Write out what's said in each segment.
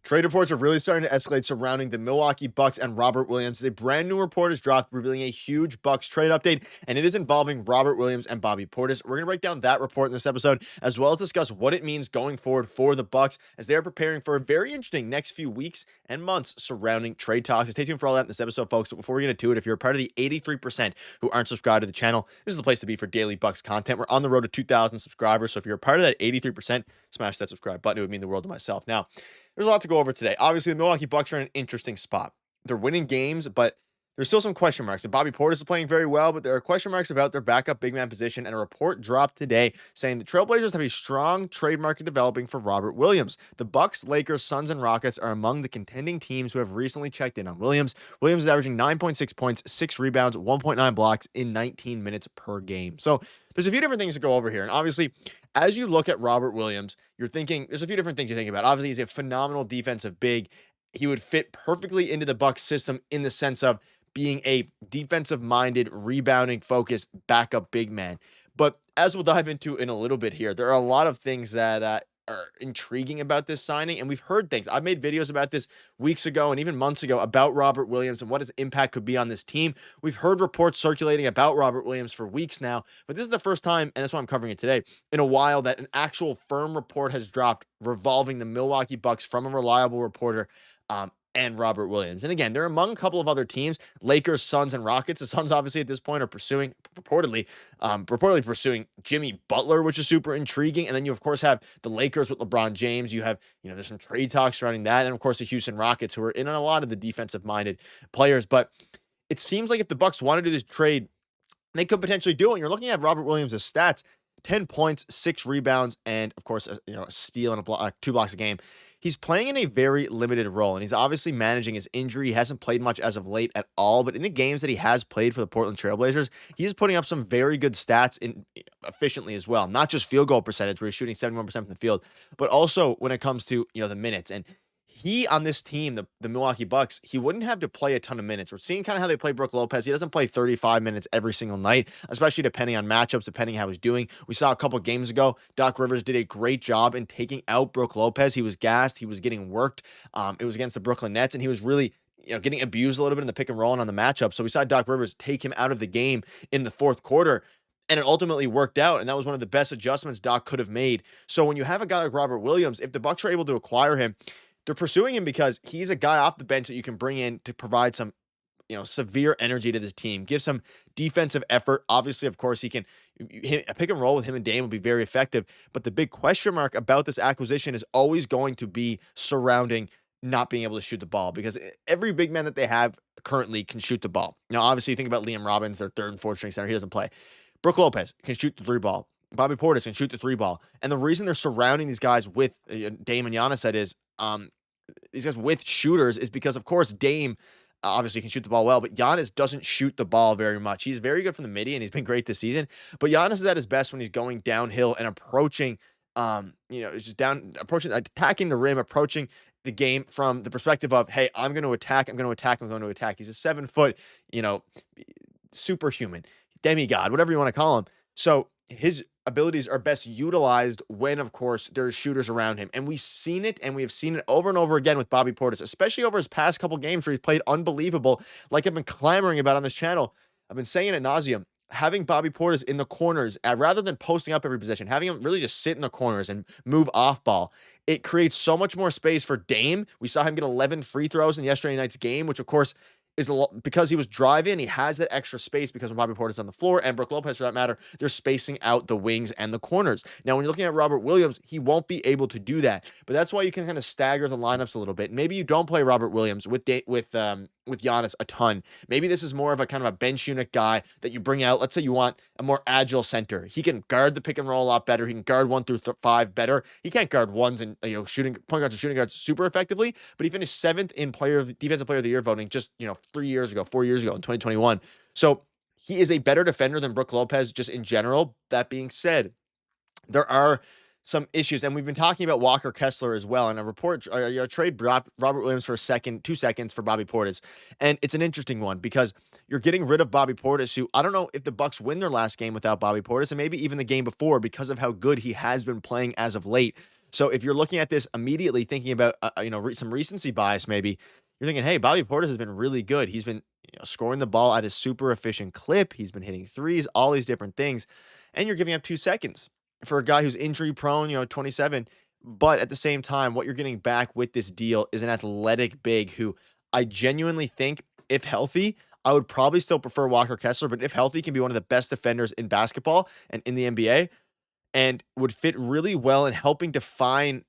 Trade reports are really starting to escalate surrounding the Milwaukee Bucks and Robert Williams. A brand new report has dropped revealing a huge Bucks trade update, and it is involving Robert Williams and Bobby Portis. We're going to break down that report in this episode, as well as discuss what it means going forward for the Bucks as they are preparing for a very interesting next few weeks and months surrounding trade talks. So stay tuned for all that in this episode, folks. But before we get into it, if you're a part of the 83% who aren't subscribed to the channel, this is the place to be for daily Bucks content. We're on the road to 2,000 subscribers, so if you're a part of that 83%, smash that subscribe button. It would mean the world to myself. Now, there's a lot to go over today. Obviously, the Milwaukee Bucks are in an interesting spot. They're winning games, but there's still some question marks. And Bobby Portis is playing very well, but there are question marks about their backup big man position. And a report dropped today saying the Trailblazers have a strong trade market developing for Robert Williams. The Bucks, Lakers, Suns, and Rockets are among the contending teams who have recently checked in on Williams. Williams is averaging 9.6 points, 6 rebounds, 1.9 blocks in 19 minutes per game. So there's a few different things to go over here. And obviously, as you look at Robert Williams, you're thinking there's a few different things you think about. Obviously, he's a phenomenal defensive big. He would fit perfectly into the Bucks system in the sense of being a defensive-minded, rebounding-focused backup big man. But as we'll dive into in a little bit here, there are a lot of things that are intriguing about this signing, and we've heard things. I've made videos about this weeks ago and even months ago about Robert Williams and what his impact could be on this team. We've heard reports circulating about Robert Williams for weeks now, but this is the first time, and that's why I'm covering it today, in a while that an actual firm report has dropped revolving the Milwaukee Bucks from a reliable reporter, and Robert Williams. And again, they're among a couple of other teams, Lakers, Suns, and Rockets. The Suns obviously at this point are reportedly pursuing Jimmy Butler, which is super intriguing. And then you of course have the Lakers with LeBron James. You have, there's some trade talks surrounding that. And of course the Houston Rockets, who are in on a lot of the defensive minded players. But it seems like if the Bucks want to do this trade, they could potentially do it. And you're looking at Robert Williams' stats, 10 points, 6 rebounds, and of course, a steal and 2 blocks a game. He's playing in a very limited role, and he's obviously managing his injury. He hasn't played much as of late at all, but in the games that he has played for the Portland Trailblazers, he is putting up some very good stats efficiently as well. Not just field goal percentage, where he's shooting 71% from the field, but also when it comes to the minutes. And he on this team, the Milwaukee Bucks, he wouldn't have to play a ton of minutes. We're seeing kind of how they play Brook Lopez. He doesn't play 35 minutes every single night, especially depending on matchups, depending how he's doing. We saw a couple games ago, Doc Rivers did a great job in taking out Brook Lopez. He was gassed. He was getting worked. It was against the Brooklyn Nets, and he was really getting abused a little bit in the pick and roll and on the matchup. So we saw Doc Rivers take him out of the game in the fourth quarter. And it ultimately worked out, and that was one of the best adjustments Doc could have made. So when you have a guy like Robert Williams, if the Bucks are able to acquire him, they're pursuing him because he's a guy off the bench that you can bring in to provide some, severe energy to this team, give some defensive effort. Obviously, of course, a pick and roll with him and Dame will be very effective. But the big question mark about this acquisition is always going to be surrounding not being able to shoot the ball, because every big man that they have currently can shoot the ball. Now, obviously, you think about Liam Robbins, their third and fourth string center. He doesn't play. Brook Lopez can shoot the 3 ball. Bobby Portis can shoot the 3 ball. And the reason they're surrounding these guys with Dame and Giannis, that is, these guys with shooters, is because, of course, Dame obviously can shoot the ball well, but Giannis doesn't shoot the ball very much. He's very good from the midi, and he's been great this season. But Giannis is at his best when he's going downhill and approaching, attacking the rim, approaching the game from the perspective of, hey, I'm going to attack. He's a 7-foot, superhuman, demigod, whatever you want to call him. So his abilities are best utilized when, of course, there's shooters around him. And we've seen it, and we have seen it over and over again with Bobby Portis, especially over his past couple games where he's played unbelievable, like I've been clamoring about on this channel. I've been saying it ad nauseum. Having Bobby Portis in the corners, rather than posting up every possession, having him really just sit in the corners and move off ball, it creates so much more space for Dame. We saw him get 11 free throws in yesterday night's game, which, of course, is because he was driving. He has that extra space because when Bobby Portis on the floor, and Brook Lopez for that matter, they're spacing out the wings and the corners. Now, when you're looking at Robert Williams, he won't be able to do that. But that's why you can kind of stagger the lineups a little bit. Maybe you don't play Robert Williams with Giannis a ton. Maybe this is more of a kind of a bench unit guy that you bring out. Let's say you want a more agile center. He can guard the pick and roll a lot better. He can guard 1 through 5 better. He can't guard ones and point guards and shooting guards super effectively. But he finished 7th in defensive player of the year voting just 4 years ago in 2021. So he is a better defender than Brook Lopez just in general. That being said, there are some issues, and we've been talking about Walker Kessler as well. And a trade brought Robert Williams for 2 seconds for Bobby Portis, and it's an interesting one because you're getting rid of Bobby Portis, who I don't know if the Bucks win their last game without Bobby Portis, and maybe even the game before because of how good he has been playing as of late. So if you're looking at this immediately thinking about, some recency bias, maybe you're thinking, hey, Bobby Portis has been really good. He's been scoring the ball at a super efficient clip. He's been hitting threes, all these different things. And you're giving up 2 seconds for a guy who's injury prone, 27. But at the same time, what you're getting back with this deal is an athletic big who I genuinely think, if healthy, I would probably still prefer Walker Kessler, but if healthy, can be one of the best defenders in basketball and in the NBA and would fit really well in helping define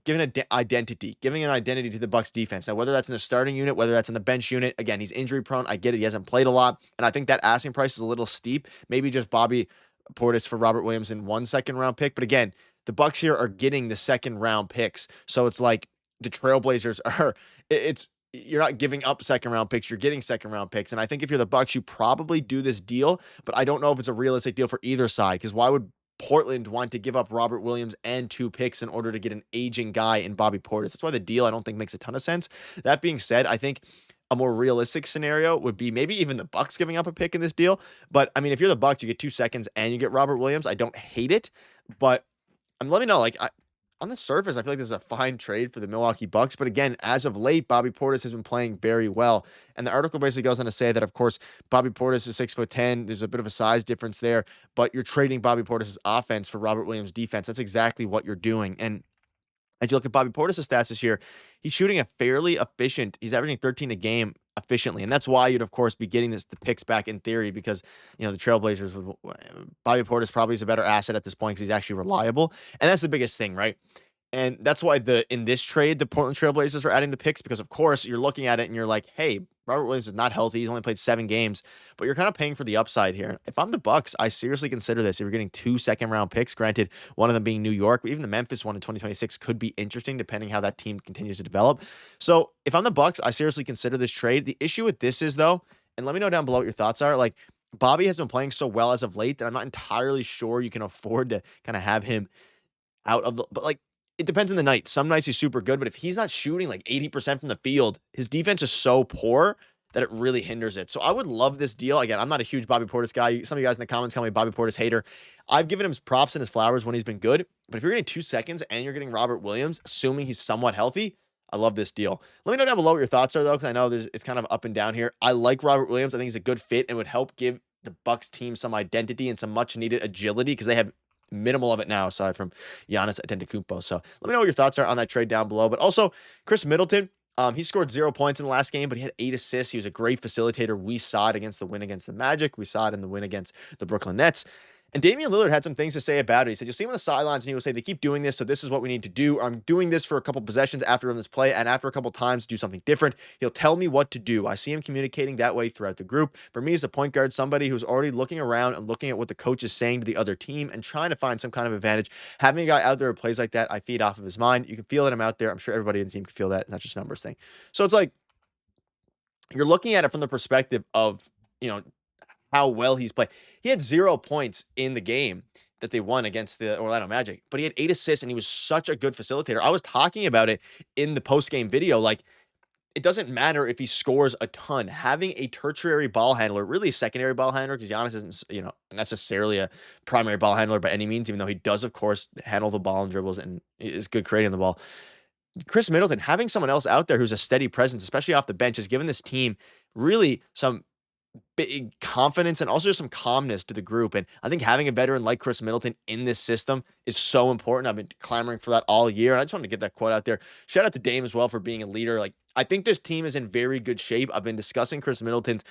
giving identity, giving an identity to the Bucks defense. Now, whether that's in the starting unit, whether that's in the bench unit, again, he's injury prone. I get it. He hasn't played a lot. And I think that asking price is a little steep. Maybe just Bobby Portis for Robert Williams in 1 second round pick. But again, the Bucks here are getting the second round picks. So it's like the Trailblazers are, it's, you're not giving up second round picks, you're getting second round picks. And I think if you're the Bucks, you probably do this deal, but I don't know if it's a realistic deal for either side because why would Portland want to give up Robert Williams and 2 picks in order to get an aging guy in Bobby Portis? That's why the deal I don't think makes a ton of sense. That being said, I think a more realistic scenario would be maybe even the Bucks giving up a pick in this deal. But I mean, if you're the Bucks, you get 2 seconds and you get Robert Williams. I don't hate it, but let me know. On the surface, I feel like this is a fine trade for the Milwaukee Bucks. But again, as of late, Bobby Portis has been playing very well. And the article basically goes on to say that, of course, Bobby Portis is 6'10". There's a bit of a size difference there, but you're trading Bobby Portis' offense for Robert Williams' defense. That's exactly what you're doing. And as you look at Bobby Portis' stats this year, he's shooting a fairly efficient. He's averaging 13 a game efficiently, and that's why you'd of course be getting the picks back in theory because the Trailblazers would Bobby Portis probably is a better asset at this point because he's actually reliable, and that's the biggest thing, right? And that's why in this trade, the Portland Trailblazers are adding the picks because, of course, you're looking at it and you're like, hey, Robert Williams is not healthy. He's only played 7 games, but you're kind of paying for the upside here. If I'm the Bucks, I seriously consider this. If you're getting 2 second-round picks, granted, one of them being New York, but even the Memphis one in 2026 could be interesting depending how that team continues to develop. So if I'm the Bucks, I seriously consider this trade. The issue with this is, though, and let me know down below what your thoughts are, like, Bobby has been playing so well as of late that I'm not entirely sure you can afford to kind of have him out of the, but like, it depends on the night. Some nights he's super good, but if he's not shooting like 80% from the field, his defense is so poor that it really hinders it. So I would love this deal. Again, I'm not a huge Bobby Portis guy. Some of you guys in the comments call me a Bobby Portis hater. I've given him his props and his flowers when he's been good, but if you're getting 2 seconds and you're getting Robert Williams, assuming he's somewhat healthy, I love this deal. Let me know down below what your thoughts are, though, because I know it's kind of up and down here. I like Robert Williams. I think he's a good fit and would help give the Bucks team some identity and some much needed agility because they have minimal of it now aside from Giannis Antetokounmpo. So let me know what your thoughts are on that trade down below. But also Chris Middleton, he scored 0 points in the last game, but he had 8 assists. He was a great facilitator. We saw it against the win against the Magic. We saw it in the win against the Brooklyn Nets. And Damian Lillard had some things to say about it. He said, you'll see him on the sidelines, and he will say, they keep doing this, so this is what we need to do. I'm doing this for a couple possessions after on this play, and after a couple times, do something different. He'll tell me what to do. I see him communicating that way throughout the group. For me, as a point guard, somebody who's already looking around and looking at what the coach is saying to the other team and trying to find some kind of advantage. Having a guy out there who plays like that, I feed off of his mind. You can feel it. I'm out there. I'm sure everybody in the team can feel that. It's not just a numbers thing. So it's like, you're looking at it from the perspective of, how well he's played. He had 0 points in the game that they won against the Orlando Magic, but he had 8 assists and he was such a good facilitator. I was talking about it in the post-game video. Like, it doesn't matter if he scores a ton. Having a tertiary ball handler, really a secondary ball handler, because Giannis isn't, necessarily a primary ball handler by any means, even though he does, of course, handle the ball and dribbles and is good creating the ball. Chris Middleton, having someone else out there who's a steady presence, especially off the bench, has given this team really some big confidence and also some calmness to the group. And I think having a veteran like Chris Middleton in this system is so important. I've been clamoring for that all year. And I just wanted to get that quote out there. Shout out to Dame as well for being a leader. Like, I think this team is in very good shape. I've been discussing Chris Middleton's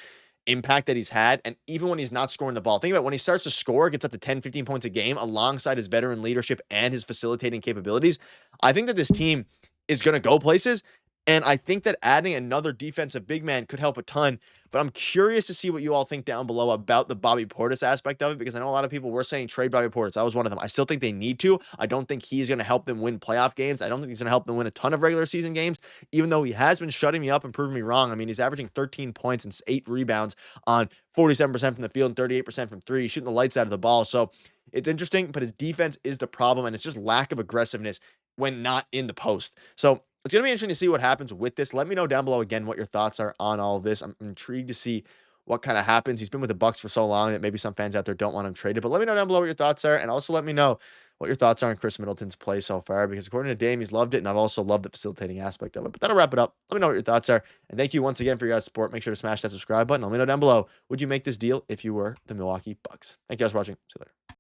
impact that he's had. And even when he's not scoring the ball, think about when he starts to score, gets up to 10, 15 points a game alongside his veteran leadership and his facilitating capabilities. I think that this team is going to go places. And I think that adding another defensive big man could help a ton. But I'm curious to see what you all think down below about the Bobby Portis aspect of it, because I know a lot of people were saying trade Bobby Portis. I was one of them. I still think they need to. I don't think he's going to help them win playoff games. I don't think he's going to help them win a ton of regular season games, even though he has been shutting me up and proving me wrong. I mean, he's averaging 13 points and 8 rebounds on 47% from the field and 38% from three. He's shooting the lights out of the ball. So it's interesting, but his defense is the problem, and it's just lack of aggressiveness when not in the post. So it's going to be interesting to see what happens with this. Let me know down below again what your thoughts are on all of this. I'm intrigued to see what kind of happens. He's been with the Bucks for so long that maybe some fans out there don't want him traded. But let me know down below what your thoughts are. And also let me know what your thoughts are on Chris Middleton's play so far, because according to Dame, he's loved it, and I've also loved the facilitating aspect of it. But that'll wrap it up. Let me know what your thoughts are. And thank you once again for your guys' support. Make sure to smash that subscribe button. Let me know down below, would you make this deal if you were the Milwaukee Bucks? Thank you guys for watching. See you later.